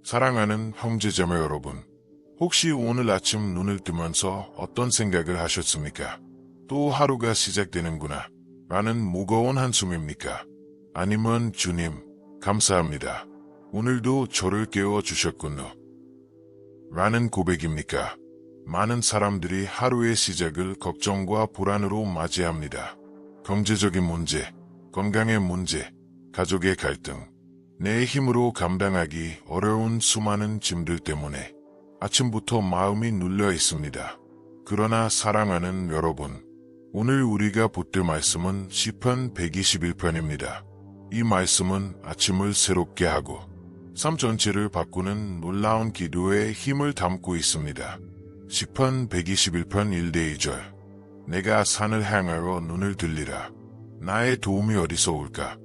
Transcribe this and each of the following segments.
사랑하는 형제자매 여러분, 혹시 오늘 아침 눈을 뜨면서 어떤 생각을 하셨습니까? 또 하루가 시작되는구나 라는 무거운 한숨입니까? 아니면 주님, 감사합니다. 오늘도 저를 깨워주셨군요. 라는 고백입니까? 많은 사람들이 하루의 시작을 걱정과 불안으로 맞이합니다. 경제적인 문제, 건강의 문제, 가족의 갈등, 내 힘으로 감당하기 어려운 수많은 짐들 때문에 아침부터 마음이 눌려 있습니다. 그러나 사랑하는 여러분, 오늘 우리가 붙들 말씀은 시편 121편입니다. 이 말씀은 아침을 새롭게 하고 삶 전체를 바꾸는 놀라운 기도의 힘을 담고 있습니다. 시편 121편 1대 2절. 내가 산을 향하여 눈을 들리라. 나의 도움이 어디서 올까?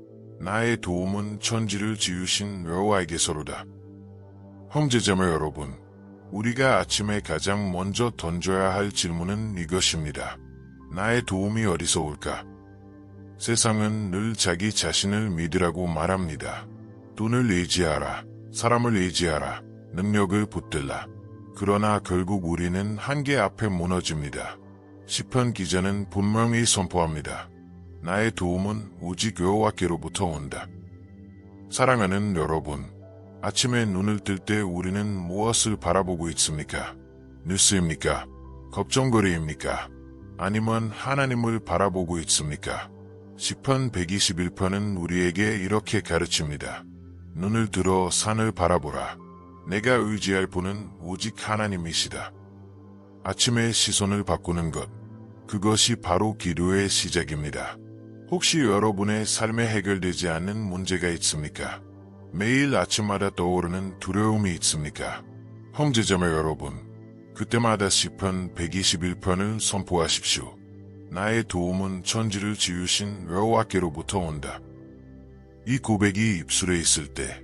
나의 도움은 천지를 지으신 여호와에게서로다. 형제자매 여러분, 우리가 아침에 가장 먼저 던져야 할 질문은 이것입니다. 나의 도움이 어디서 올까? 세상은 늘 자기 자신을 믿으라고 말합니다. 돈을 의지하라, 사람을 의지하라, 능력을 붙들라. 그러나 결국 우리는 한계 앞에 무너집니다. 시편 기자는 분명히 선포합니다. 나의 도움은 오직 여호와께로부터 온다. 사랑하는 여러분, 아침에 눈을 뜰 때 우리는 무엇을 바라보고 있습니까? 뉴스입니까? 걱정거리입니까? 아니면 하나님을 바라보고 있습니까? 시편 121편은 우리에게 이렇게 가르칩니다. 눈을 들어 산을 바라보라. 내가 의지할 분은 오직 하나님이시다. 아침에 시선을 바꾸는 것, 그것이 바로 기도의 시작입니다. 혹시 여러분의 삶에 해결되지 않는 문제가 있습니까? 매일 아침마다 떠오르는 두려움이 있습니까? 형제자매 여러분, 그때마다 시편 121편을 선포하십시오. 나의 도움은 천지를 지으신 여호와께로부터 온다. 이 고백이 입술에 있을 때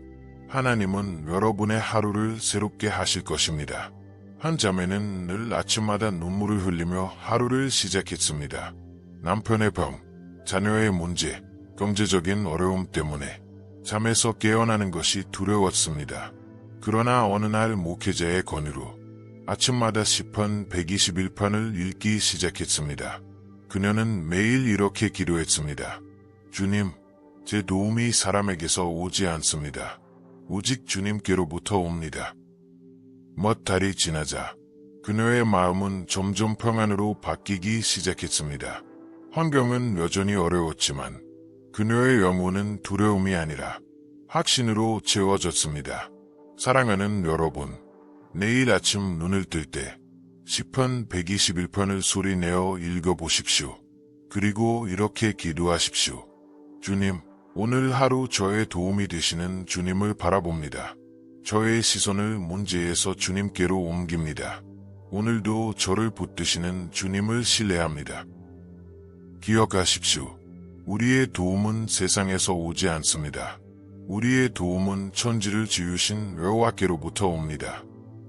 하나님은 여러분의 하루를 새롭게 하실 것입니다. 한 자매는 늘 아침마다 눈물을 흘리며 하루를 시작했습니다. 남편의 병, 자녀의 문제, 경제적인 어려움 때문에 잠에서 깨어나는 것이 두려웠습니다. 그러나 어느 날 목회자의 권유로 아침마다 시편 121편을 읽기 시작했습니다. 그녀는 매일 이렇게 기도했습니다. 주님, 제 도움이 사람에게서 오지 않습니다. 오직 주님께로부터 옵니다. 몇 달이 지나자 그녀의 마음은 점점 평안으로 바뀌기 시작했습니다. 환경은 여전히 어려웠지만 그녀의 영혼은 두려움이 아니라 확신으로 채워졌습니다. 사랑하는 여러분, 내일 아침 눈을 뜰 때 시편 121편을 소리내어 읽어보십시오. 그리고 이렇게 기도하십시오. 주님, 오늘 하루 저의 도움이 되시는 주님을 바라봅니다. 저의 시선을 문제에서 주님께로 옮깁니다. 오늘도 저를 붙드시는 주님을 신뢰합니다. 기억하십시오. 우리의 도움은 세상에서 오지 않습니다. 우리의 도움은 천지를 지으신 여호와께로부터 옵니다.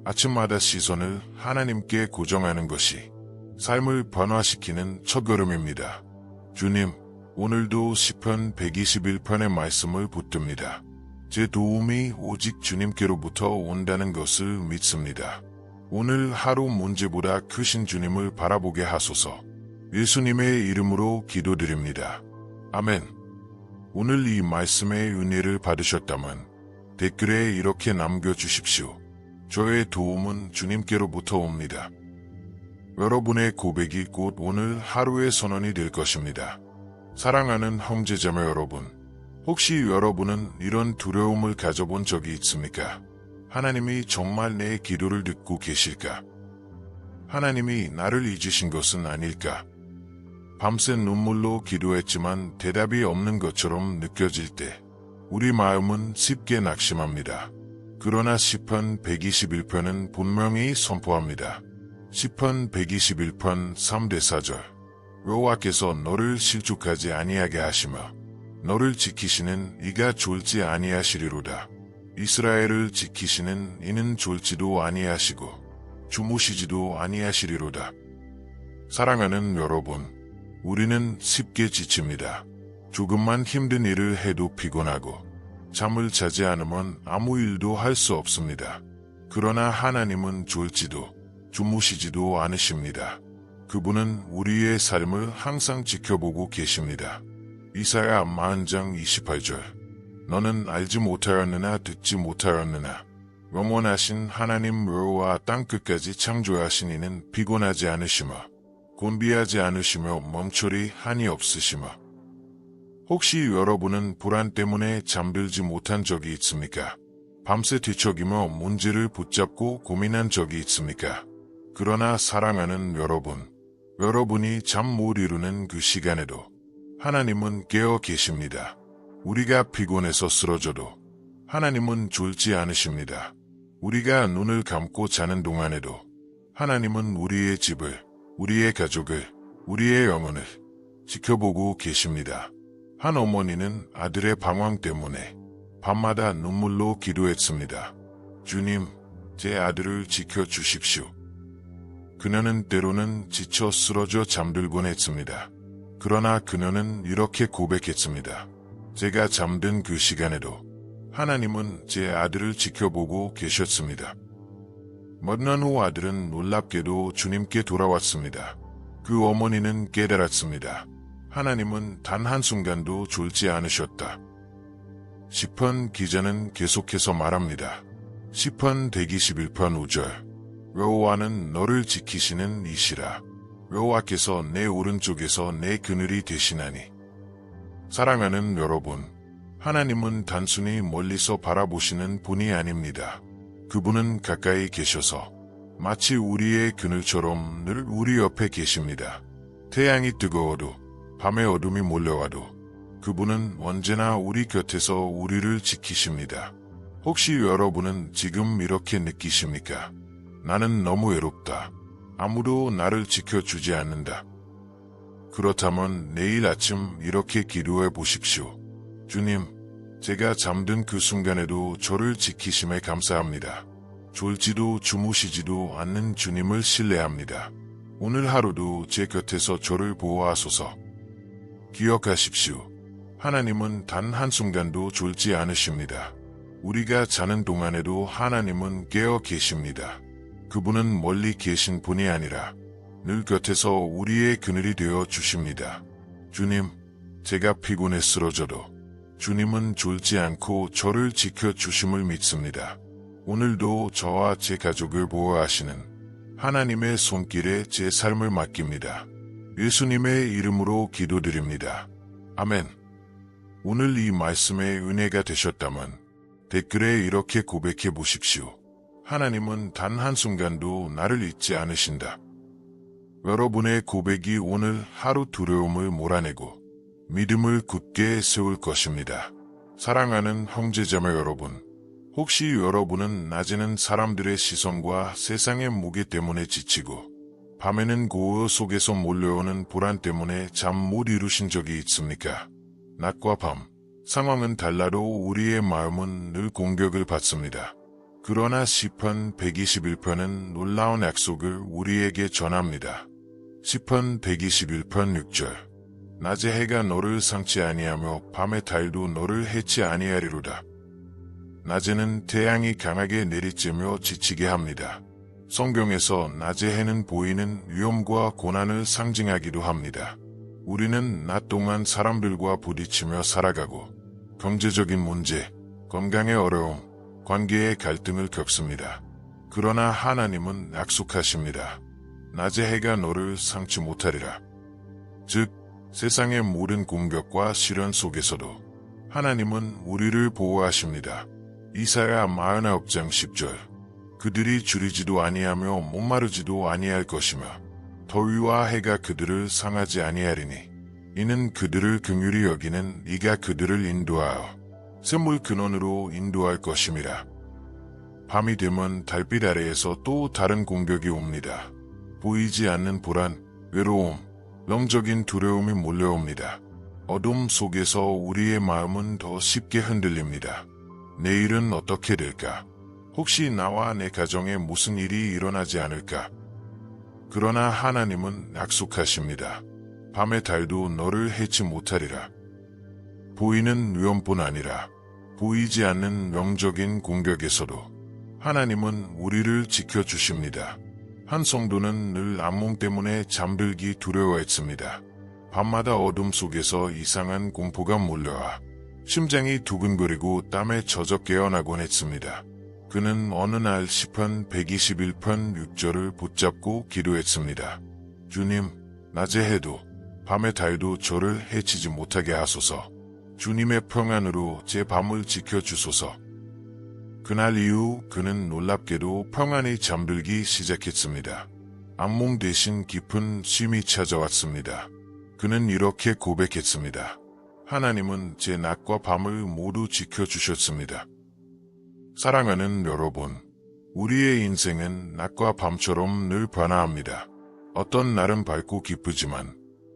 아침마다 시선을 하나님께 고정하는 것이 삶을 변화시키는 첫걸음입니다. 주님, 오늘도 시편 121편의 말씀을 붙듭니다. 제 도움이 오직 주님께로부터 온다는 것을 믿습니다. 오늘 하루 문제보다 크신 주님을 바라보게 하소서. 예수님의 이름으로 기도드립니다. 아멘. 오늘 이 말씀의 은혜를 받으셨다면 댓글에 이렇게 남겨주십시오. 저의 도움은 주님께로부터 옵니다. 여러분의 고백이 곧 오늘 하루의 선언이 될 것입니다. 사랑하는 형제자매 여러분, 혹시 여러분은 이런 두려움을 가져본 적이 있습니까? 하나님이 정말 내 기도를 듣고 계실까? 하나님이 나를 잊으신 것은 아닐까? 밤새 눈물로 기도했지만 대답이 없는 것처럼 느껴질 때 우리 마음은 쉽게 낙심합니다. 그러나 시편 121편은 분명히 선포합니다. 시편 121편 3대 4절. 여호와께서 너를 실족하지 아니하게 하시며 너를 지키시는 이가 졸지 아니하시리로다. 이스라엘을 지키시는 이는 졸지도 아니하시고 주무시지도 아니하시리로다. 사랑하는 여러분, 우리는 쉽게 지칩니다. 조금만 힘든 일을 해도 피곤하고 잠을 자지 않으면 아무 일도 할 수 없습니다. 그러나 하나님은 졸지도 주무시지도 않으십니다. 그분은 우리의 삶을 항상 지켜보고 계십니다. 이사야 40장 28절. 너는 알지 못하였느냐 듣지 못하였느냐. 영원하신 하나님 여호와 땅끝까지 창조하신 이는 피곤하지 않으시며 곤비하지 않으시며 멈추리 한이 없으시며. 혹시 여러분은 불안 때문에 잠들지 못한 적이 있습니까? 밤새 뒤척이며 문제를 붙잡고 고민한 적이 있습니까? 그러나 사랑하는 여러분, 여러분이 잠 못 이루는 그 시간에도 하나님은 깨어 계십니다. 우리가 피곤해서 쓰러져도 하나님은 졸지 않으십니다. 우리가 눈을 감고 자는 동안에도 하나님은 우리의 집을, 우리의 가족을, 우리의 영혼을 지켜보고 계십니다. 한 어머니는 아들의 방황 때문에 밤마다 눈물로 기도했습니다. 주님, 제 아들을 지켜주십시오. 그녀는 때로는 지쳐 쓰러져 잠들곤 했습니다. 그러나 그녀는 이렇게 고백했습니다. 제가 잠든 그 시간에도 하나님은 제 아들을 지켜보고 계셨습니다. 몇 년 후 아들은 놀랍게도 주님께 돌아왔습니다. 그 어머니는 깨달았습니다. 하나님은 단 한순간도 졸지 않으셨다. 시편 기자는 계속해서 말합니다. 시편 121편 5절. 여호와는 너를 지키시는 이시라. 여호와께서 내 오른쪽에서 내 그늘이 되시나니. 사랑하는 여러분, 하나님은 단순히 멀리서 바라보시는 분이 아닙니다. 그분은 가까이 계셔서 마치 우리의 그늘처럼 늘 우리 옆에 계십니다. 태양이 뜨거워도 밤에 어둠이 몰려와도 그분은 언제나 우리 곁에서 우리를 지키십니다. 혹시 여러분은 지금 이렇게 느끼십니까? 나는 너무 외롭다. 아무도 나를 지켜주지 않는다. 그렇다면 내일 아침 이렇게 기도해 보십시오. 주님, 제가 잠든 그 순간에도 저를 지키심에 감사합니다. 졸지도 주무시지도 않는 주님을 신뢰합니다. 오늘 하루도 제 곁에서 저를 보호하소서. 기억하십시오. 하나님은 단 한순간도 졸지 않으십니다. 우리가 자는 동안에도 하나님은 깨어 계십니다. 그분은 멀리 계신 분이 아니라 늘 곁에서 우리의 그늘이 되어 주십니다. 주님, 제가 피곤해 쓰러져도 주님은 졸지 않고 저를 지켜주심을 믿습니다. 오늘도 저와 제 가족을 보호하시는 하나님의 손길에 제 삶을 맡깁니다. 예수님의 이름으로 기도드립니다. 아멘. 오늘 이 말씀의 은혜가 되셨다면 댓글에 이렇게 고백해 보십시오. 하나님은 단 한순간도 나를 잊지 않으신다. 여러분의 고백이 오늘 하루 두려움을 몰아내고 믿음을 굳게 세울 것입니다. 사랑하는 형제자매 여러분, 혹시 여러분은 낮에는 사람들의 시선과 세상의 무게 때문에 지치고 밤에는 고요 속에서 몰려오는 불안 때문에 잠 못 이루신 적이 있습니까? 낮과 밤, 상황은 달라도 우리의 마음은 늘 공격을 받습니다. 그러나 시편 121편은 놀라운 약속을 우리에게 전합니다. 시편 121편 6절. 낮에 해가 너를 상치 아니하며 밤의 달도 너를 해치 아니하리로다. 낮에는 태양이 강하게 내리쬐며 지치게 합니다. 성경에서 낮의 해는 보이는 위험과 고난을 상징하기도 합니다. 우리는 낮 동안 사람들과 부딪히며 살아가고 경제적인 문제, 건강의 어려움, 관계의 갈등을 겪습니다. 그러나 하나님은 약속하십니다. 낮의 해가 너를 상치 못하리라. 즉, 세상의 모든 공격과 시련 속에서도 하나님은 우리를 보호하십니다. 이사야 49장 10절. 그들이 줄이지도 아니하며 목마르지도 아니할 것이며 더위와 해가 그들을 상하지 아니하리니 이는 그들을 긍휼히 여기는 이가 그들을 인도하여 샘물 근원으로 인도할 것임이라. 밤이 되면 달빛 아래에서 또 다른 공격이 옵니다. 보이지 않는 불안, 외로움, 영적인 두려움이 몰려옵니다. 어둠 속에서 우리의 마음은 더 쉽게 흔들립니다. 내일은 어떻게 될까? 혹시 나와 내 가정에 무슨 일이 일어나지 않을까? 그러나 하나님은 약속하십니다. 밤의 달도 너를 해치 못하리라. 보이는 위험뿐 아니라 보이지 않는 영적인 공격에서도 하나님은 우리를 지켜주십니다. 한 성도는 늘 악몽 때문에 잠들기 두려워했습니다. 밤마다 어둠 속에서 이상한 공포가 몰려와 심장이 두근거리고 땀에 젖어 깨어나곤 했습니다. 그는 어느 날 시편 121편 6절을 붙잡고 기도했습니다. 주님, 낮에 해도 밤의 달도 저를 해치지 못하게 하소서. 주님의 평안으로 제 밤을 지켜주소서. 그날 이후 그는 놀랍게도 평안히 잠들기 시작했습니다. 악몽 대신 깊은 쉼이 찾아왔습니다. 그는 이렇게 고백했습니다. 하나님은 제 낮과 밤을 모두 지켜주셨습니다. 사랑하는 여러분, 우리의 인생은 낮과 밤처럼 늘 변화합니다. 어떤 날은 밝고 기쁘지만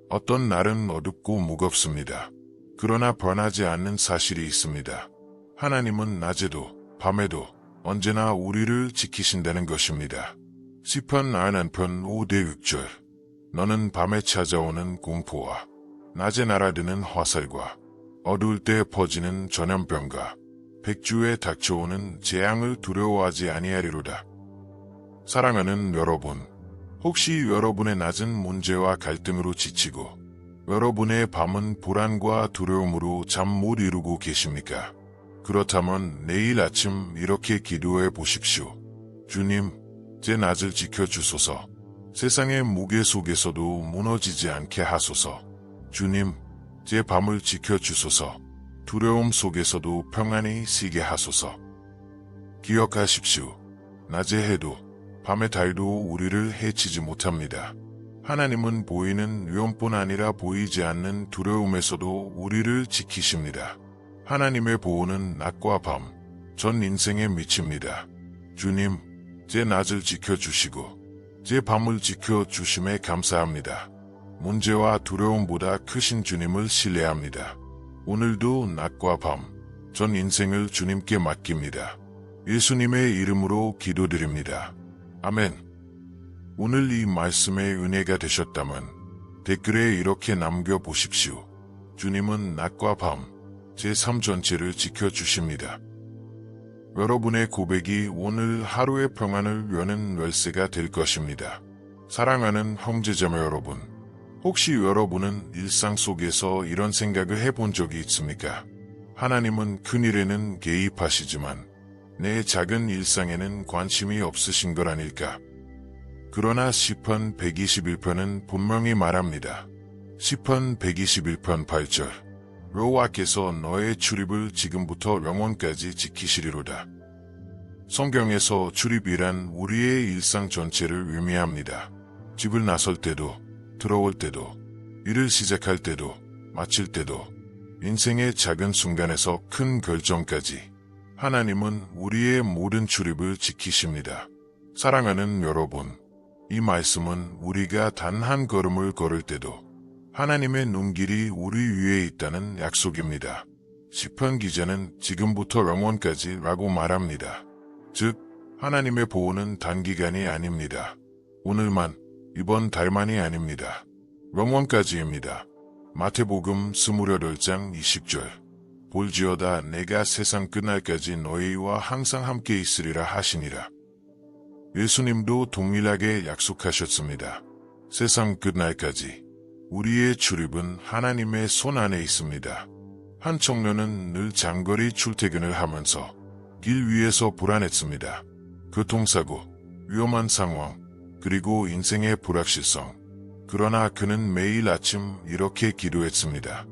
어떤 날은 어둡고 무겁습니다. 그러나 변하지 않는 사실이 있습니다. 하나님은 낮에도 밤에도 언제나 우리를 지키신다는 것입니다. 시편 91편 5대 6절. 너는 밤에 찾아오는 공포와 낮에 날아드는 화살과 어두울 때 퍼지는 전염병과 백주에 닥쳐오는 재앙을 두려워하지 아니하리로다. 사랑하는 여러분, 혹시 여러분의 낮은 문제와 갈등으로 지치고 여러분의 밤은 불안과 두려움으로 잠 못 이루고 계십니까? 그렇다면 내일 아침 이렇게 기도해 보십시오. 주님, 제 낮을 지켜주소서. 세상의 무게 속에서도 무너지지 않게 하소서. 주님, 제 밤을 지켜주소서. 두려움 속에서도 평안히 쉬게 하소서. 기억하십시오. 낮의 해도 밤의 달도 우리를 해치지 못합니다. 하나님은 보이는 위험뿐 아니라 보이지 않는 두려움에서도 우리를 지키십니다. 하나님의 보호는 낮과 밤, 전 인생에 미칩니다. 주님, 제 낮을 지켜주시고 제 밤을 지켜주심에 감사합니다. 문제와 두려움보다 크신 주님을 신뢰합니다. 오늘도 낮과 밤, 전 인생을 주님께 맡깁니다. 예수님의 이름으로 기도드립니다. 아멘. 오늘 이 말씀의 은혜가 되셨다면 댓글에 이렇게 남겨보십시오. 주님은 낮과 밤, 제 삶 전체를 지켜주십니다. 여러분의 고백이 오늘 하루의 평안을 여는 열쇠가 될 것입니다. 사랑하는 형제자매 여러분, 혹시 여러분은 일상 속에서 이런 생각을 해본 적이 있습니까? 하나님은 큰 일에는 개입하시지만 내 작은 일상에는 관심이 없으신 것 아닐까? 그러나 시편 121편은 분명히 말합니다. 시편 121편 8절. 여호와께서 너의 출입을 지금부터 영원까지 지키시리로다. 성경에서 출입이란 우리의 일상 전체를 의미합니다. 집을 나설 때도, 들어올 때도, 일을 시작할 때도, 마칠 때도, 인생의 작은 순간에서 큰 결정까지 하나님은 우리의 모든 출입을 지키십니다. 사랑하는 여러분, 이 말씀은 우리가 단 한 걸음을 걸을 때도 하나님의 눈길이 우리 위에 있다는 약속입니다. 시편 기자는 지금부터 영원까지 라고 말합니다. 즉, 하나님의 보호는 단기간이 아닙니다. 오늘만, 이번 달만이 아닙니다. 영원까지입니다. 마태복음 28장 20절. 볼지어다 내가 세상 끝날까지 너희와 항상 함께 있으리라 하시니라. 예수님도 동일하게 약속하셨습니다. 세상 끝날까지 우리의 출입은 하나님의 손 안에 있습니다. 한 청년은 늘 장거리 출퇴근을 하면서 길 위에서 불안했습니다. 교통사고, 위험한 상황, 그리고 인생의 불확실성. 그러나 그는 매일 아침 이렇게 기도했습니다.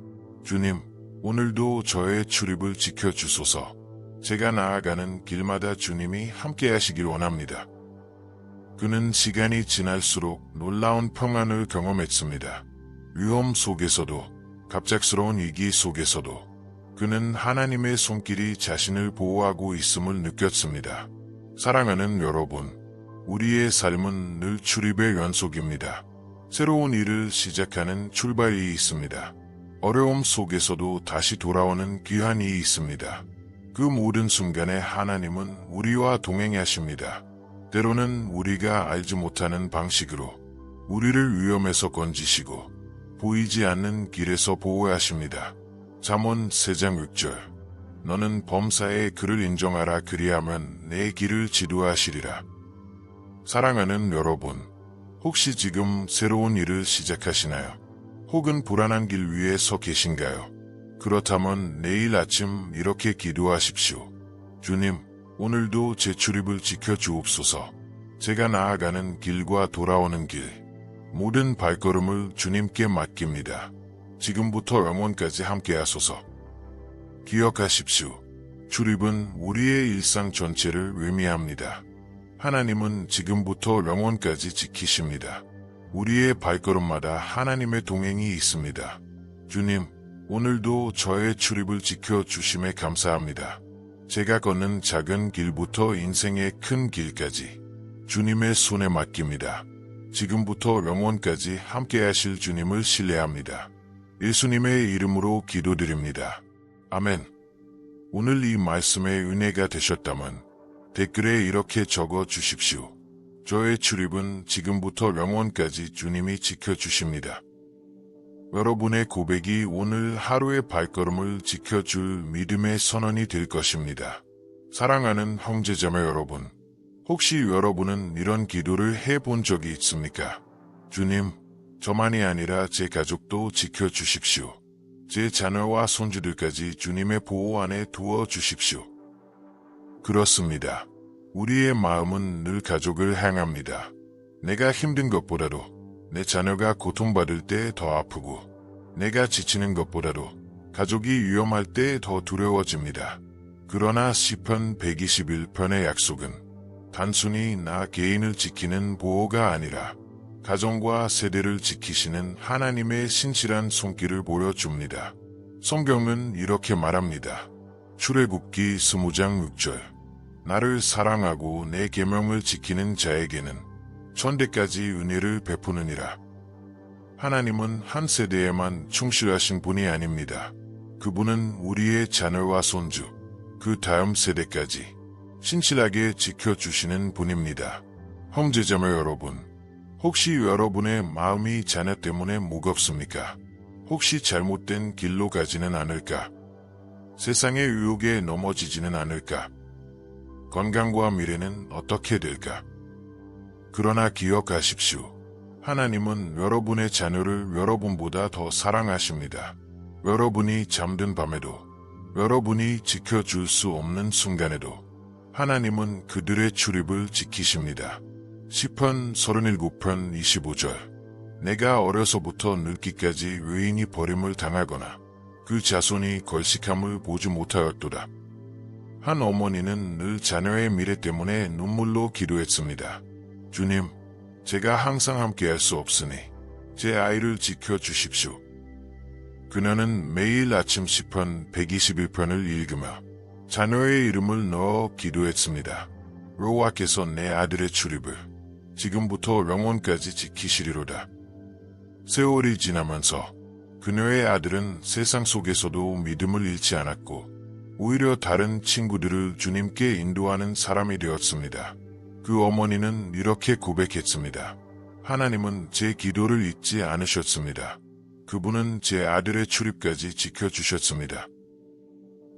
주님, 오늘도 저의 출입을 지켜주소서. 제가 나아가는 길마다 주님이 함께 하시길 원합니다. 그는 시간이 지날수록 놀라운 평안을 경험했습니다. 위험 속에서도, 갑작스러운 위기 속에서도 그는 하나님의 손길이 자신을 보호하고 있음을 느꼈습니다. 사랑하는 여러분, 우리의 삶은 늘 출입의 연속입니다. 새로운 일을 시작하는 출발이 있습니다. 어려움 속에서도 다시 돌아오는 귀한 일이 있습니다. 그 모든 순간에 하나님은 우리와 동행하십니다. 때로는 우리가 알지 못하는 방식으로 우리를 위험에서 건지시고 보이지 않는 길에서 보호하십니다. 잠언 3장 6절. 너는 범사에 그를 인정하라. 그리하면 내 길을 지도하시리라. 사랑하는 여러분, 혹시 지금 새로운 일을 시작하시나요? 혹은 불안한 길 위에 서 계신가요? 그렇다면 내일 아침 이렇게 기도하십시오. 주님, 오늘도 제 출입을 지켜주옵소서. 제가 나아가는 길과 돌아오는 길, 모든 발걸음을 주님께 맡깁니다. 지금부터 영원까지 함께하소서. 기억하십시오. 출입은 우리의 일상 전체를 의미합니다. 하나님은 지금부터 영원까지 지키십니다. 우리의 발걸음마다 하나님의 동행이 있습니다. 주님, 오늘도 저의 출입을 지켜주심에 감사합니다. 제가 걷는 작은 길부터 인생의 큰 길까지 주님의 손에 맡깁니다. 지금부터 영원까지 함께하실 주님을 신뢰합니다. 예수님의 이름으로 기도드립니다. 아멘. 오늘 이 말씀의 은혜가 되셨다면 댓글에 이렇게 적어 주십시오. 저의 출입은 지금부터 영원까지 주님이 지켜주십니다. 여러분의 고백이 오늘 하루의 발걸음을 지켜줄 믿음의 선언이 될 것입니다. 사랑하는 형제자매 여러분, 혹시 여러분은 이런 기도를 해본 적이 있습니까? 주님, 저만이 아니라 제 가족도 지켜주십시오. 제 자녀와 손주들까지 주님의 보호 안에 두어 주십시오. 그렇습니다. 우리의 마음은 늘 가족을 향합니다. 내가 힘든 것보다도 내 자녀가 고통받을 때 더 아프고 내가 지치는 것보다도 가족이 위험할 때 더 두려워집니다. 그러나 시편 121편의 약속은 단순히 나 개인을 지키는 보호가 아니라 가정과 세대를 지키시는 하나님의 신실한 손길을 보여줍니다. 성경은 이렇게 말합니다. 출애굽기 20장 6절. 나를 사랑하고 내 계명을 지키는 자에게는 천대까지 은혜를 베푸느니라. 하나님은 한 세대에만 충실하신 분이 아닙니다. 그분은 우리의 자녀와 손주, 그 다음 세대까지 신실하게 지켜주시는 분입니다. 형제자매 여러분, 혹시 여러분의 마음이 자녀 때문에 무겁습니까? 혹시 잘못된 길로 가지는 않을까? 세상의 유혹에 넘어지지는 않을까? 건강과 미래는 어떻게 될까? 그러나 기억하십시오. 하나님은 여러분의 자녀를 여러분보다 더 사랑하십니다. 여러분이 잠든 밤에도, 여러분이 지켜줄 수 없는 순간에도 하나님은 그들의 출입을 지키십니다. 시편 37편 25절. 내가 어려서부터 늙기까지 외인이 버림을 당하거나 그 자손이 걸식함을 보지 못하였도다. 한 어머니는 늘 자녀의 미래 때문에 눈물로 기도했습니다. 주님, 제가 항상 함께할 수 없으니 제 아이를 지켜주십시오. 그녀는 매일 아침 시편 121편을 읽으며 자녀의 이름을 넣어 기도했습니다. 여호와께서 내 아들의 출입을 지금부터 영원까지 지키시리로다. 세월이 지나면서 그녀의 아들은 세상 속에서도 믿음을 잃지 않았고 오히려 다른 친구들을 주님께 인도하는 사람이 되었습니다. 그 어머니는 이렇게 고백했습니다. 하나님은 제 기도를 잊지 않으셨습니다. 그분은 제 아들의 출입까지 지켜주셨습니다.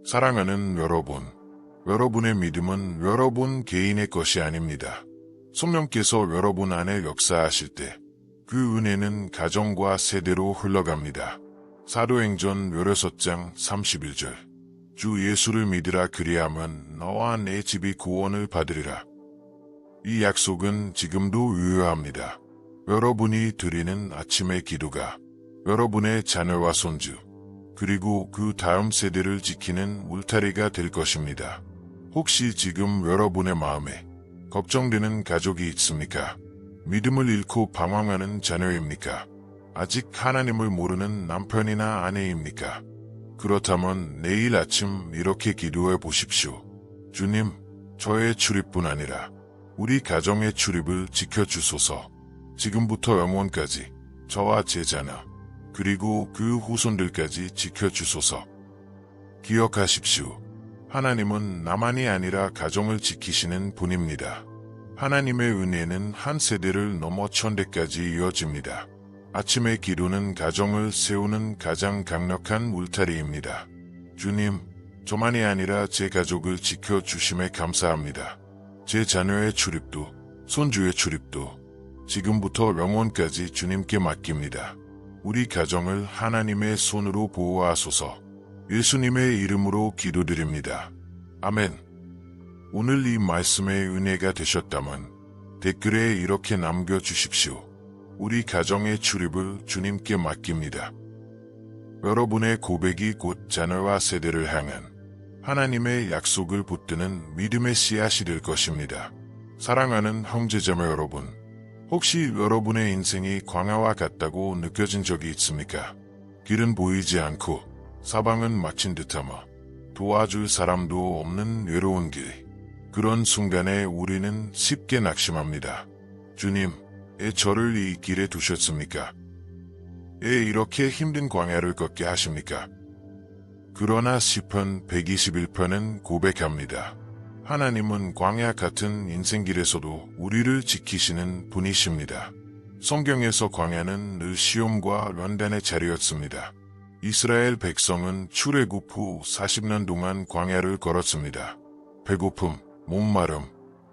사랑하는 여러분, 여러분의 믿음은 여러분 개인의 것이 아닙니다. 성령께서 여러분 안에 역사하실 때 그 은혜는 가정과 세대로 흘러갑니다. 사도행전 16장 31절. 주 예수를 믿으라. 그리하면 너와 내 집이 구원을 받으리라. 이 약속은 지금도 유효합니다. 여러분이 드리는 아침의 기도가 여러분의 자녀와 손주, 그리고 그 다음 세대를 지키는 울타리가 될 것입니다. 혹시 지금 여러분의 마음에 걱정되는 가족이 있습니까? 믿음을 잃고 방황하는 자녀입니까? 아직 하나님을 모르는 남편이나 아내입니까? 그렇다면 내일 아침 이렇게 기도해 보십시오. 주님, 저의 출입뿐 아니라 우리 가정의 출입을 지켜주소서. 지금부터 영원까지 저와 제 자녀, 그리고 그 후손들까지 지켜주소서. 기억하십시오. 하나님은 나만이 아니라 가정을 지키시는 분입니다. 하나님의 은혜는 한 세대를 넘어 천대까지 이어집니다. 아침의 기도는 가정을 세우는 가장 강력한 울타리입니다. 주님, 저만이 아니라 제 가족을 지켜주심에 감사합니다. 제 자녀의 출입도, 손주의 출입도, 지금부터 영원까지 주님께 맡깁니다. 우리 가정을 하나님의 손으로 보호하소서. 예수님의 이름으로 기도드립니다. 아멘. 오늘 이 말씀의 은혜가 되셨다면 댓글에 이렇게 남겨주십시오. 우리 가정의 출입을 주님께 맡깁니다. 여러분의 고백이 곧 자녀와 세대를 향한 하나님의 약속을 붙드는 믿음의 씨앗이 될 것입니다. 사랑하는 형제자매 여러분, 혹시 여러분의 인생이 광야와 같다고 느껴진 적이 있습니까? 길은 보이지 않고 사방은 막힌 듯하며 도와줄 사람도 없는 외로운 길. 그런 순간에 우리는 쉽게 낙심합니다. 주님, 저를 이 길에 두셨습니까? 이렇게 힘든 광야를 걷게 하십니까? 그러나 시편 121편은 고백합니다. 하나님은 광야 같은 인생길에서도 우리를 지키시는 분이십니다. 성경에서 광야는 늘 시험과 연단의 자리였습니다. 이스라엘 백성은 출애굽 후 40년 동안 광야를 걸었습니다. 배고픔, 목마름,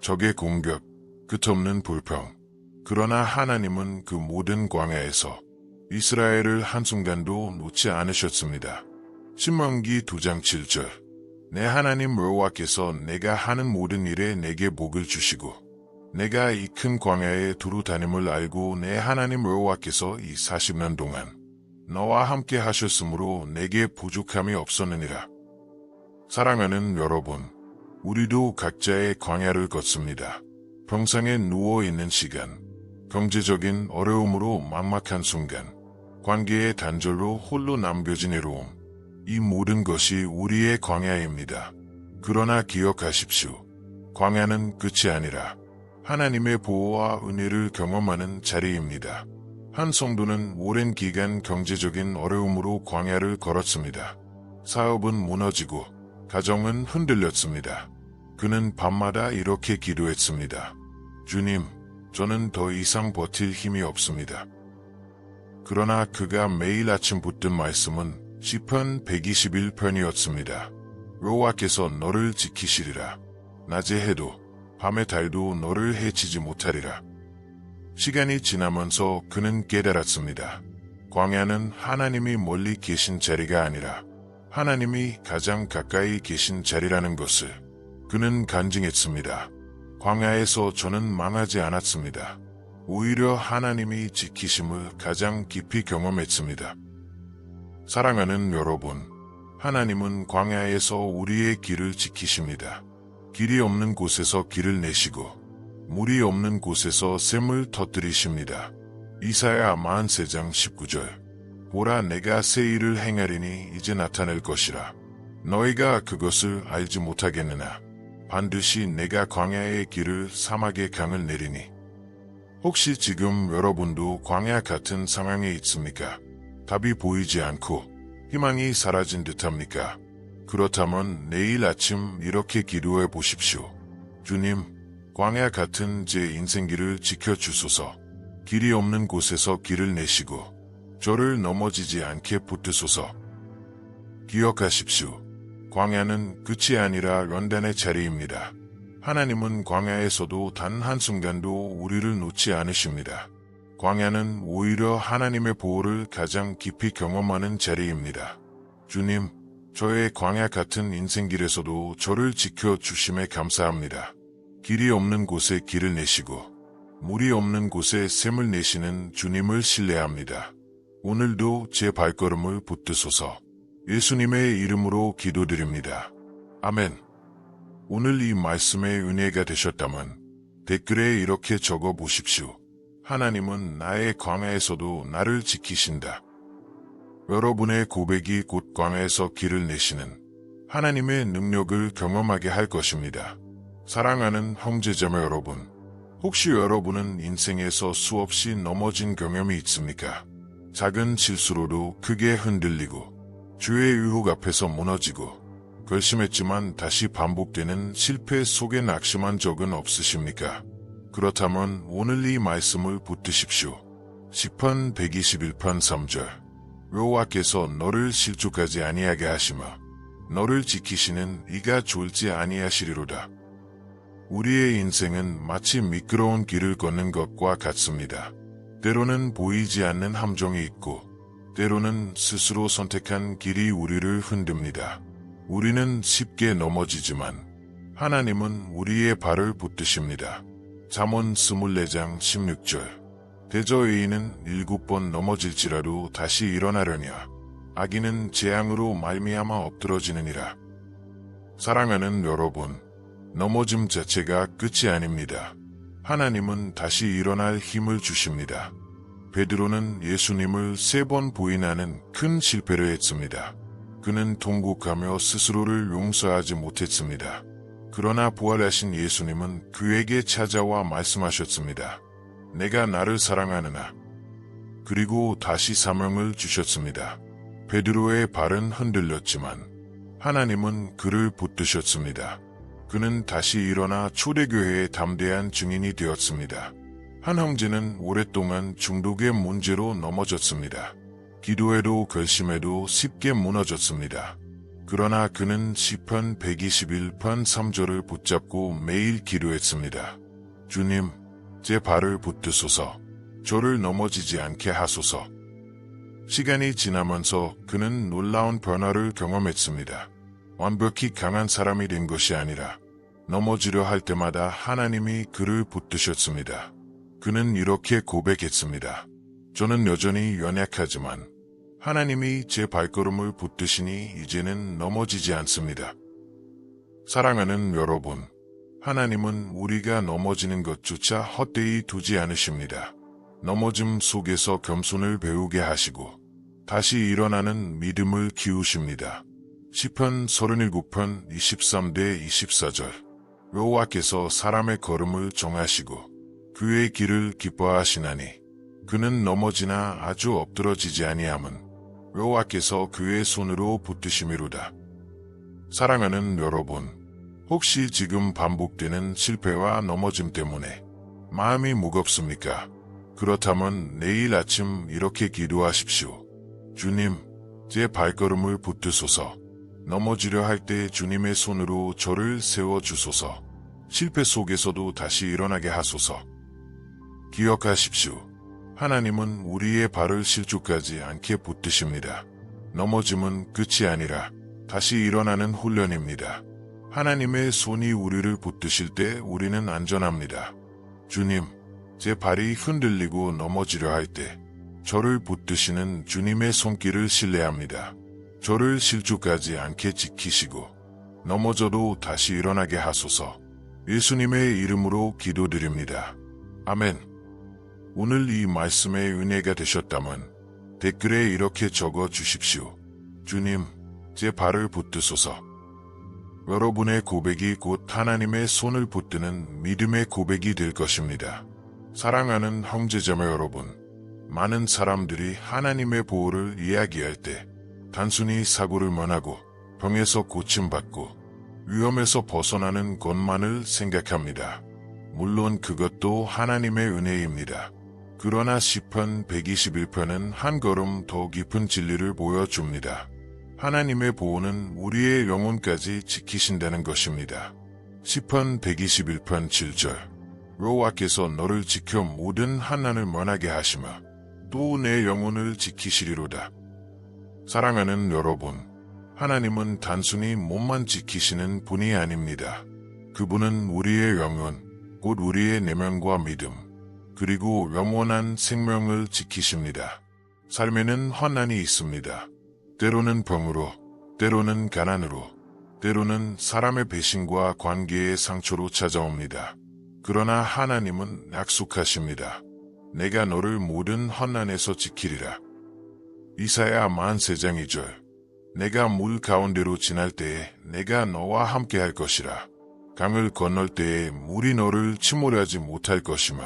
적의 공격, 끝없는 불평. 그러나 하나님은 그 모든 광야에서 이스라엘을 한순간도 놓지 않으셨습니다. 신명기 2장 7절. 내 하나님 여호와께서 내가 하는 모든 일에 내게 복을 주시고 내가 이 큰 광야에 두루 다님을 알고 내 하나님 여호와께서 이 40년 동안 너와 함께 하셨으므로 내게 부족함이 없었느니라. 사랑하는 여러분, 우리도 각자의 광야를 걷습니다. 병상에 누워있는 시간, 경제적인 어려움으로 막막한 순간, 관계의 단절로 홀로 남겨진 외로움, 이 모든 것이 우리의 광야입니다. 그러나 기억하십시오. 광야는 끝이 아니라 하나님의 보호와 은혜를 경험하는 자리입니다. 한 성도는 오랜 기간 경제적인 어려움으로 광야를 걸었습니다. 사업은 무너지고 가정은 흔들렸습니다. 그는 밤마다 이렇게 기도했습니다. 주님, 저는 더 이상 버틸 힘이 없습니다. 그러나 그가 매일 아침 붙든 말씀은 시편 121편이었습니다. 여호와께서 너를 지키시리라. 낮의 해도 밤의 달도 너를 해치지 못하리라. 시간이 지나면서 그는 깨달았습니다. 광야는 하나님이 멀리 계신 자리가 아니라 하나님이 가장 가까이 계신 자리라는 것을 그는 간증했습니다. 광야에서 저는 망하지 않았습니다. 오히려 하나님이 지키심을 가장 깊이 경험했습니다. 사랑하는 여러분, 하나님은 광야에서 우리의 길을 지키십니다. 길이 없는 곳에서 길을 내시고 물이 없는 곳에서 샘을 터뜨리십니다. 이사야 43장 19절. 보라, 내가 새 일을 행하리니 이제 나타낼 것이라. 너희가 그것을 알지 못하겠느냐. 반드시 내가 광야의 길을 사막의 강을 내리니. 혹시 지금 여러분도 광야 같은 상황에 있습니까? 답이 보이지 않고 희망이 사라진 듯합니까? 그렇다면 내일 아침 이렇게 기도해 보십시오. 주님, 광야 같은 제 인생길을 지켜주소서. 길이 없는 곳에서 길을 내시고 저를 넘어지지 않게 붙드소서. 기억하십시오. 광야는 끝이 아니라 연단의 자리입니다. 하나님은 광야에서도 단 한순간도 우리를 놓지 않으십니다. 광야는 오히려 하나님의 보호를 가장 깊이 경험하는 자리입니다. 주님, 저의 광야 같은 인생길에서도 저를 지켜주심에 감사합니다. 길이 없는 곳에 길을 내시고 물이 없는 곳에 샘을 내시는 주님을 신뢰합니다. 오늘도 제 발걸음을 붙드소서. 예수님의 이름으로 기도드립니다. 아멘. 오늘 이 말씀의 은혜가 되셨다면 댓글에 이렇게 적어 보십시오. 하나님은 나의 광야에서도 나를 지키신다. 여러분의 고백이 곧 광야에서 길을 내시는 하나님의 능력을 경험하게 할 것입니다. 사랑하는 형제자매 여러분, 혹시 여러분은 인생에서 수없이 넘어진 경험이 있습니까? 작은 실수로도 크게 흔들리고 죄의 유혹 앞에서 무너지고 결심했지만 다시 반복되는 실패 속에 낙심한 적은 없으십니까? 그렇다면 오늘 이 말씀을 붙드십시오. 시편 121편 3절. 여호와께서 너를 실족하지 아니하게 하시며 너를 지키시는 이가 졸지 아니하시리로다. 우리의 인생은 마치 미끄러운 길을 걷는 것과 같습니다. 때로는 보이지 않는 함정이 있고, 때로는 스스로 선택한 길이 우리를 흔듭니다. 우리는 쉽게 넘어지지만 하나님은 우리의 발을 붙드십니다. 잠언 24장 16절. 대저의인은 7번 넘어질지라도 다시 일어나려냐. 악인은 재앙으로 말미암아 엎드러지느니라. 사랑하는 여러분, 넘어짐 자체가 끝이 아닙니다. 하나님은 다시 일어날 힘을 주십니다. 베드로는 예수님을 3번 부인하는 큰 실패를 했습니다. 그는 통곡하며 스스로를 용서하지 못했습니다. 그러나 부활하신 예수님은 그에게 찾아와 말씀하셨습니다. 내가 나를 사랑하느냐. 그리고 다시 사명을 주셨습니다. 베드로의 발은 흔들렸지만 하나님은 그를 붙드셨습니다. 그는 다시 일어나 초대교회의 담대한 증인이 되었습니다. 한 형제는 오랫동안 중독의 문제로 넘어졌습니다. 기도해도 결심해도 쉽게 무너졌습니다. 그러나 그는 시편 121편 3절을 붙잡고 매일 기도했습니다. 주님, 제 발을 붙드소서. 저를 넘어지지 않게 하소서. 시간이 지나면서 그는 놀라운 변화를 경험했습니다. 완벽히 강한 사람이 된 것이 아니라 넘어지려 할 때마다 하나님이 그를 붙드셨습니다. 그는 이렇게 고백했습니다. 저는 여전히 연약하지만 하나님이 제 발걸음을 붙드시니 이제는 넘어지지 않습니다. 사랑하는 여러분, 하나님은 우리가 넘어지는 것조차 헛되이 두지 않으십니다. 넘어짐 속에서 겸손을 배우게 하시고 다시 일어나는 믿음을 키우십니다. 시편 37편 23대 24절. 여호와께서 사람의 걸음을 정하시고 그의 길을 기뻐하시나니 그는 넘어지나 아주 엎드러지지 아니함은 여호와께서 그의 손으로 붙드심이로다. 사랑하는 여러분, 혹시 지금 반복되는 실패와 넘어짐 때문에 마음이 무겁습니까? 그렇다면 내일 아침 이렇게 기도하십시오. 주님, 제 발걸음을 붙드소서. 넘어지려 할 때 주님의 손으로 저를 세워주소서. 실패 속에서도 다시 일어나게 하소서. 기억하십시오. 하나님은 우리의 발을 실족하지 않게 붙드십니다. 넘어짐은 끝이 아니라 다시 일어나는 훈련입니다. 하나님의 손이 우리를 붙드실 때 우리는 안전합니다. 주님, 제 발이 흔들리고 넘어지려 할 때 저를 붙드시는 주님의 손길을 신뢰합니다. 저를 실족하지 않게 지키시고 넘어져도 다시 일어나게 하소서. 예수님의 이름으로 기도드립니다. 아멘. 오늘 이 말씀의 은혜가 되셨다면 댓글에 이렇게 적어 주십시오. 주님, 제 발을 붙드소서. 여러분의 고백이 곧 하나님의 손을 붙드는 믿음의 고백이 될 것입니다. 사랑하는 형제자매 여러분, 많은 사람들이 하나님의 보호를 이야기할 때 단순히 사고를 면하고 병에서 고침받고 위험에서 벗어나는 것만을 생각합니다. 물론 그것도 하나님의 은혜입니다. 그러나 시편 121편은 한 걸음 더 깊은 진리를 보여줍니다. 하나님의 보호는 우리의 영혼까지 지키신다는 것입니다. 시편 121편 7절. 여호와께서 너를 지켜 모든 환난을 면하게 하시며 또 내 영혼을 지키시리로다. 사랑하는 여러분, 하나님은 단순히 몸만 지키시는 분이 아닙니다. 그분은 우리의 영혼, 곧 우리의 내면과 믿음, 그리고 영원한 생명을 지키십니다. 삶에는 환난이 있습니다. 때로는 병으로, 때로는 가난으로, 때로는 사람의 배신과 관계의 상처로 찾아옵니다. 그러나 하나님은 약속하십니다. 내가 너를 모든 환난에서 지키리라. 이사야 43장 2절. 내가 물 가운데로 지날 때에 내가 너와 함께 할 것이라. 강을 건널 때에 물이 너를 침몰하지 못할 것이며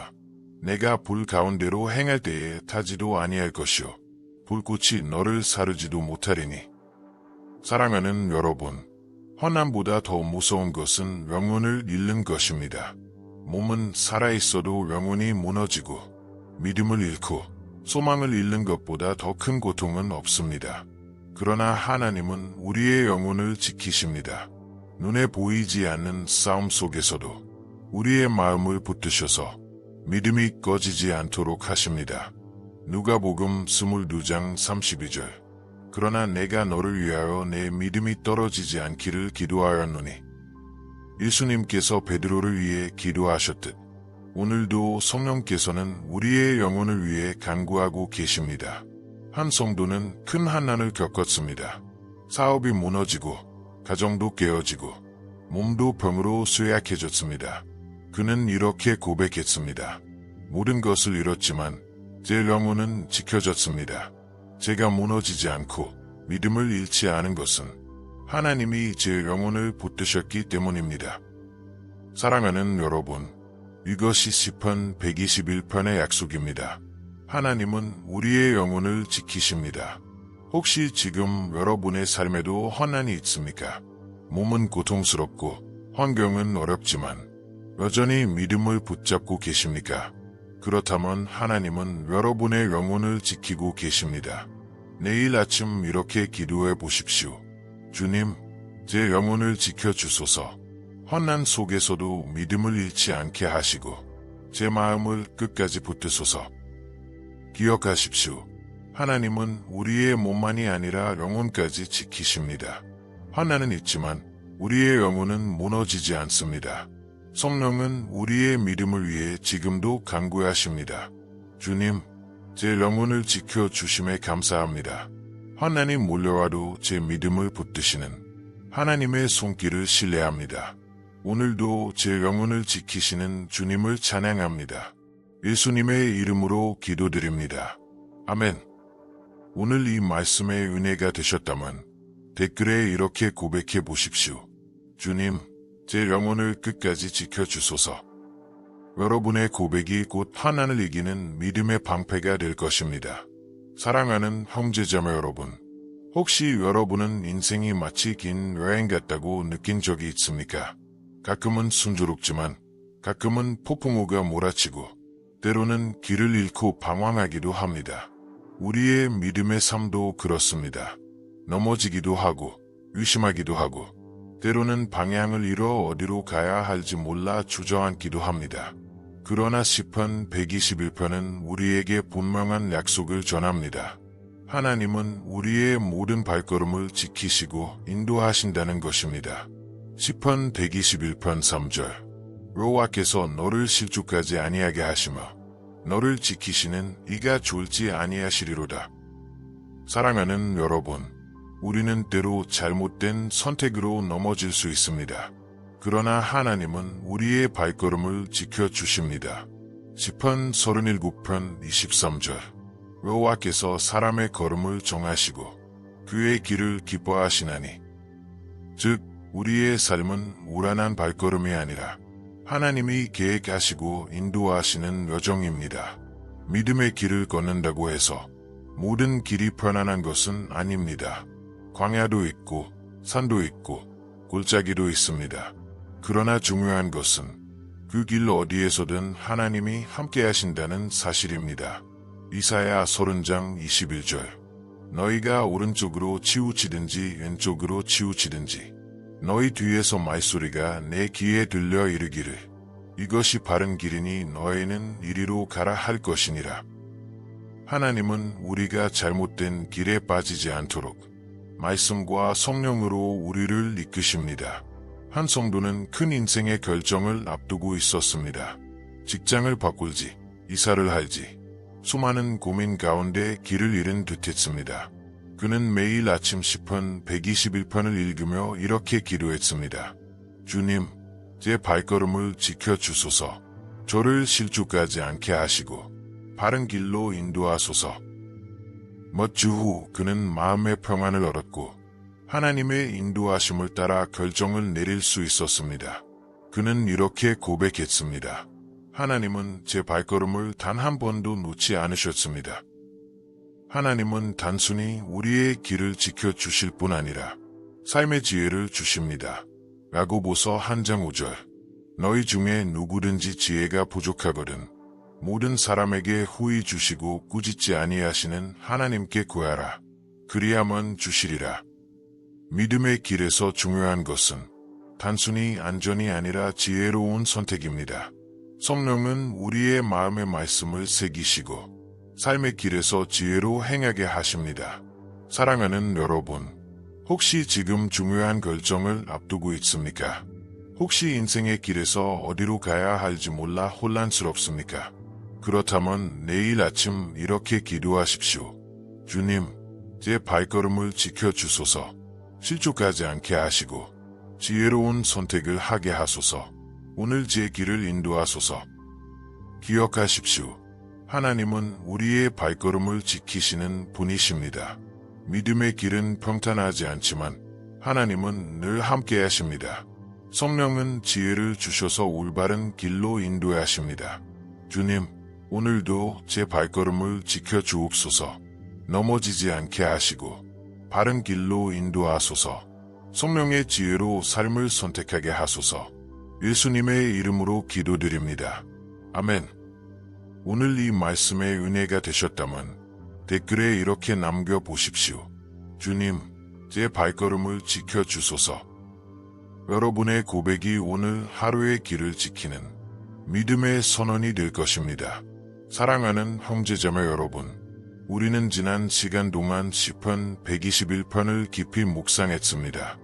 내가 불 가운데로 행할 때에 타지도 아니할 것이요 불꽃이 너를 사르지도 못하리니. 사랑하는 여러분, 환난보다 더 무서운 것은 영혼을 잃는 것입니다. 몸은 살아있어도 영혼이 무너지고 믿음을 잃고 소망을 잃는 것보다 더 큰 고통은 없습니다. 그러나 하나님은 우리의 영혼을 지키십니다. 눈에 보이지 않는 싸움 속에서도 우리의 마음을 붙드셔서 믿음이 꺼지지 않도록 하십니다. 누가복음 22장 32절. 그러나 내가 너를 위하여 내 믿음이 떨어지지 않기를 기도하였노니. 예수님께서 베드로를 위해 기도하셨듯 오늘도 성령께서는 우리의 영혼을 위해 간구하고 계십니다. 한 성도는 큰 환난을 겪었습니다. 사업이 무너지고 가정도 깨어지고 몸도 병으로 쇠약해졌습니다. 그는 이렇게 고백했습니다. 모든 것을 잃었지만 제 영혼은 지켜졌습니다. 제가 무너지지 않고 믿음을 잃지 않은 것은 하나님이 제 영혼을 붙드셨기 때문입니다. 사랑하는 여러분, 이것이 시편 121편의 약속입니다. 하나님은 우리의 영혼을 지키십니다. 혹시 지금 여러분의 삶에도 환난이 있습니까? 몸은 고통스럽고 환경은 어렵지만 여전히 믿음을 붙잡고 계십니까? 그렇다면 하나님은 여러분의 영혼을 지키고 계십니다. 내일 아침 이렇게 기도해 보십시오. 주님, 제 영혼을 지켜주소서. 환난 속에서도 믿음을 잃지 않게 하시고 제 마음을 끝까지 붙드소서. 기억하십시오. 하나님은 우리의 몸만이 아니라 영혼까지 지키십니다. 환난은 있지만 우리의 영혼은 무너지지 않습니다. 성령은 우리의 믿음을 위해 지금도 간구하십니다. 주님, 제 영혼을 지켜주심에 감사합니다. 환난이 몰려와도 제 믿음을 붙드시는 하나님의 손길을 신뢰합니다. 오늘도 제 영혼을 지키시는 주님을 찬양합니다. 예수님의 이름으로 기도드립니다. 아멘. 오늘 이 말씀의 은혜가 되셨다면 댓글에 이렇게 고백해 보십시오. 주님, 제 영혼을 끝까지 지켜주소서. 여러분의 고백이 곧 환난을 이기는 믿음의 방패가 될 것입니다. 사랑하는 형제자매 여러분, 혹시 여러분은 인생이 마치 긴 여행 같다고 느낀 적이 있습니까? 가끔은 순조롭지만 가끔은 폭풍우가 몰아치고 때로는 길을 잃고 방황하기도 합니다. 우리의 믿음의 삶도 그렇습니다. 넘어지기도 하고 의심하기도 하고 때로는 방향을 잃어 어디로 가야 할지 몰라 주저앉기도 합니다. 그러나 시편 121편은 우리에게 분명한 약속을 전합니다. 하나님은 우리의 모든 발걸음을 지키시고 인도하신다는 것입니다. 시편 121편 3절. 여호와께서 너를 실족하지 아니하게 하시며 너를 지키시는 이가 졸지 아니하시리로다. 사랑하는 여러분, 우리는 때로 잘못된 선택으로 넘어질 수 있습니다. 그러나 하나님은 우리의 발걸음을 지켜주십니다. 시편 37편 23절. 여호와께서 사람의 걸음을 정하시고 그의 길을 기뻐하시나니. 즉, 우리의 삶은 우란한 발걸음이 아니라 하나님이 계획하시고 인도하시는 여정입니다. 믿음의 길을 걷는다고 해서 모든 길이 편안한 것은 아닙니다. 광야도 있고 산도 있고 골짜기도 있습니다. 그러나 중요한 것은 그 길 어디에서든 하나님이 함께 하신다는 사실입니다. 이사야 30장 21절. 너희가 오른쪽으로 치우치든지 왼쪽으로 치우치든지 너희 뒤에서 말소리가 내 귀에 들려 이르기를 이것이 바른 길이니 너희는 이리로 가라 할 것이니라. 하나님은 우리가 잘못된 길에 빠지지 않도록 말씀과 성령으로 우리를 이끄십니다. 한 성도는 큰 인생의 결정을 앞두고 있었습니다. 직장을 바꿀지, 이사를 할지, 수많은 고민 가운데 길을 잃은 듯했습니다. 그는 매일 아침 시편 121편을 읽으며 이렇게 기도했습니다. 주님, 제 발걸음을 지켜주소서. 저를 실족하지 않게 하시고 바른 길로 인도하소서. 몇 주 후 그는 마음의 평안을 얻었고 하나님의 인도하심을 따라 결정을 내릴 수 있었습니다. 그는 이렇게 고백했습니다. 하나님은 제 발걸음을 단 한 번도 놓지 않으셨습니다. 하나님은 단순히 우리의 길을 지켜주실 뿐 아니라 삶의 지혜를 주십니다. 야고보서 1장 5절. 너희 중에 누구든지 지혜가 부족하거든 모든 사람에게 후히 주시고 꾸짖지 아니하시는 하나님께 구하라. 그리함은 주시리라. 믿음의 길에서 중요한 것은 단순히 안전이 아니라 지혜로운 선택입니다. 성령은 우리의 마음의 말씀을 새기시고 삶의 길에서 지혜로 행하게 하십니다. 사랑하는 여러분, 혹시 지금 중요한 결정을 앞두고 있습니까? 혹시 인생의 길에서 어디로 가야 할지 몰라 혼란스럽습니까? 그렇다면 내일 아침 이렇게 기도하십시오. 주님, 제 발걸음을 지켜주소서. 실족하지 않게 하시고 지혜로운 선택을 하게 하소서. 오늘 제 길을 인도하소서. 기억하십시오. 하나님은 우리의 발걸음을 지키시는 분이십니다. 믿음의 길은 평탄하지 않지만 하나님은 늘 함께 하십니다. 성령은 지혜를 주셔서 올바른 길로 인도하십니다. 주님, 오늘도 제 발걸음을 지켜주옵소서. 넘어지지 않게 하시고 바른 길로 인도하소서. 성령의 지혜로 삶을 선택하게 하소서. 예수님의 이름으로 기도드립니다. 아멘. 오늘 이 말씀의 은혜가 되셨다면 댓글에 이렇게 남겨보십시오. 주님, 제 발걸음을 지켜주소서. 여러분의 고백이 오늘 하루의 길을 지키는 믿음의 선언이 될 것입니다. 사랑하는 형제자매 여러분, 우리는 지난 시간 동안 시편 121편을 깊이 묵상했습니다.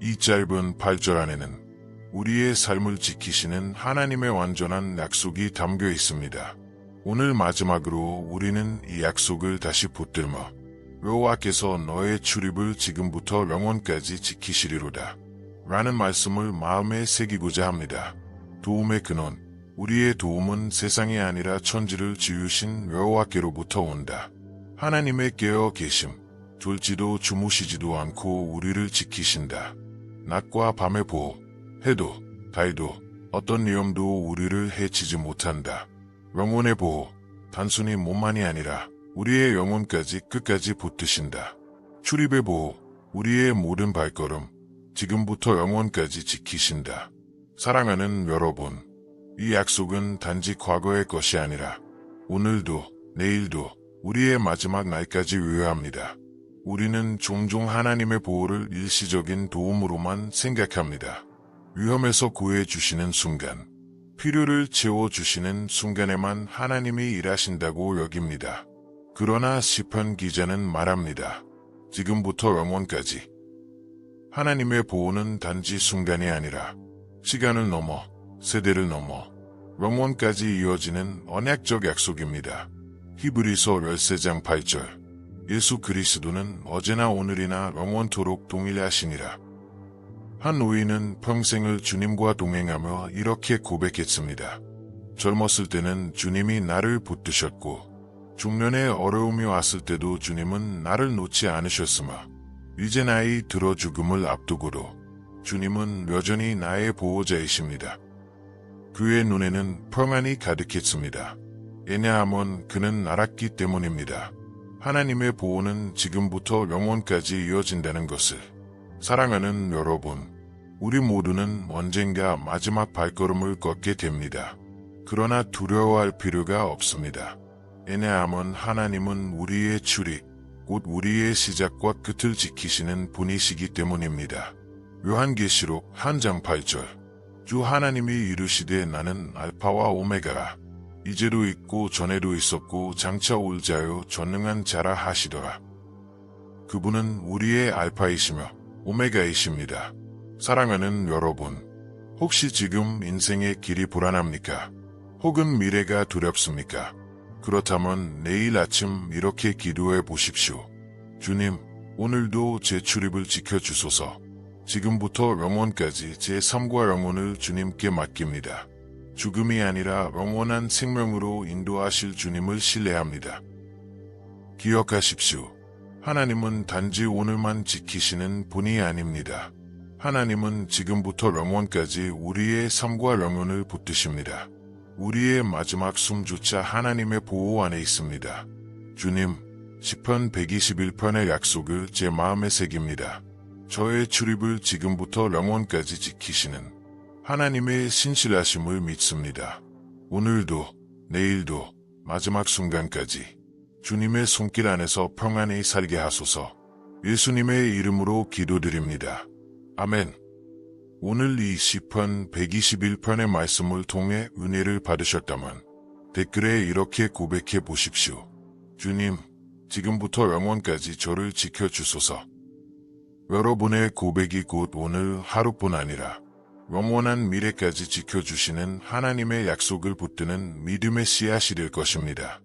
이 짧은 8절 안에는 우리의 삶을 지키시는 하나님의 완전한 약속이 담겨 있습니다. 오늘 마지막으로 우리는 이 약속을 다시 붙들며 여호와께서 너의 출입을 지금부터 영원까지 지키시리로다 라는 말씀을 마음에 새기고자 합니다. 도움의 근원, 우리의 도움은 세상이 아니라 천지를 지으신 여호와께로부터 온다. 하나님의 깨어 계심, 졸지도 주무시지도 않고 우리를 지키신다. 낮과 밤의 보호, 해도, 달도, 어떤 위험도 우리를 해치지 못한다. 영혼의 보호, 단순히 몸만이 아니라 우리의 영혼까지 끝까지 붙드신다. 출입의 보호, 우리의 모든 발걸음, 지금부터 영원까지 지키신다. 사랑하는 여러분, 이 약속은 단지 과거의 것이 아니라 오늘도, 내일도, 우리의 마지막 날까지 유효합니다. 우리는 종종 하나님의 보호를 일시적인 도움으로만 생각합니다. 위험에서 구해주시는 순간, 필요를 채워주시는 순간에만 하나님이 일하신다고 여깁니다. 그러나 시편 기자는 말합니다. 지금부터 영원까지. 하나님의 보호는 단지 순간이 아니라 시간을 넘어, 세대를 넘어, 영원까지 이어지는 언약적 약속입니다. 히브리서 13장 8절. 예수 그리스도는 어제나 오늘이나 영원토록 동일하시니라. 한 노인은 평생을 주님과 동행하며 이렇게 고백했습니다. 젊었을 때는 주님이 나를 붙드셨고 중년에 어려움이 왔을 때도 주님은 나를 놓지 않으셨으며 이제 나이 들어 죽음을 앞두고도 주님은 여전히 나의 보호자이십니다. 그의 눈에는 평안이 가득했습니다. 왜냐하면 그는 알았기 때문입니다. 하나님의 보호는 지금부터 영원까지 이어진다는 것을. 사랑하는 여러분, 우리 모두는 언젠가 마지막 발걸음을 걷게 됩니다. 그러나 두려워할 필요가 없습니다. 왜냐하면 하나님은 우리의 출입, 곧 우리의 시작과 끝을 지키시는 분이시기 때문입니다. 요한계시록 1장 8절. 주 하나님이 이르시되 나는 알파와 오메가라. 이제도 있고 전에도 있었고 장차 올 자요 전능한 자라 하시더라. 그분은 우리의 알파이시며 오메가이십니다. 사랑하는 여러분, 혹시 지금 인생의 길이 불안합니까? 혹은 미래가 두렵습니까? 그렇다면 내일 아침 이렇게 기도해 보십시오. 주님, 오늘도 제 출입을 지켜주소서. 지금부터 영원까지 제 삶과 영혼을 주님께 맡깁니다. 죽음이 아니라 영원한 생명으로 인도하실 주님을 신뢰합니다. 기억하십시오. 하나님은 단지 오늘만 지키시는 분이 아닙니다. 하나님은 지금부터 영원까지 우리의 삶과 영혼을 붙드십니다. 우리의 마지막 숨조차 하나님의 보호 안에 있습니다. 주님, 시편 121편의 약속을 제 마음에 새깁니다. 저의 출입을 지금부터 영원까지 지키시는 하나님의 신실하심을 믿습니다. 오늘도, 내일도, 마지막 순간까지 주님의 손길 안에서 평안히 살게 하소서. 예수님의 이름으로 기도드립니다. 아멘. 오늘 이 시편 121편의 말씀을 통해 은혜를 받으셨다면 댓글에 이렇게 고백해 보십시오. 주님, 지금부터 영원까지 저를 지켜주소서. 여러분의 고백이 곧 오늘 하루뿐 아니라 영원한 미래까지 지켜주시는 하나님의 약속을 붙드는 믿음의 씨앗이 될 것입니다.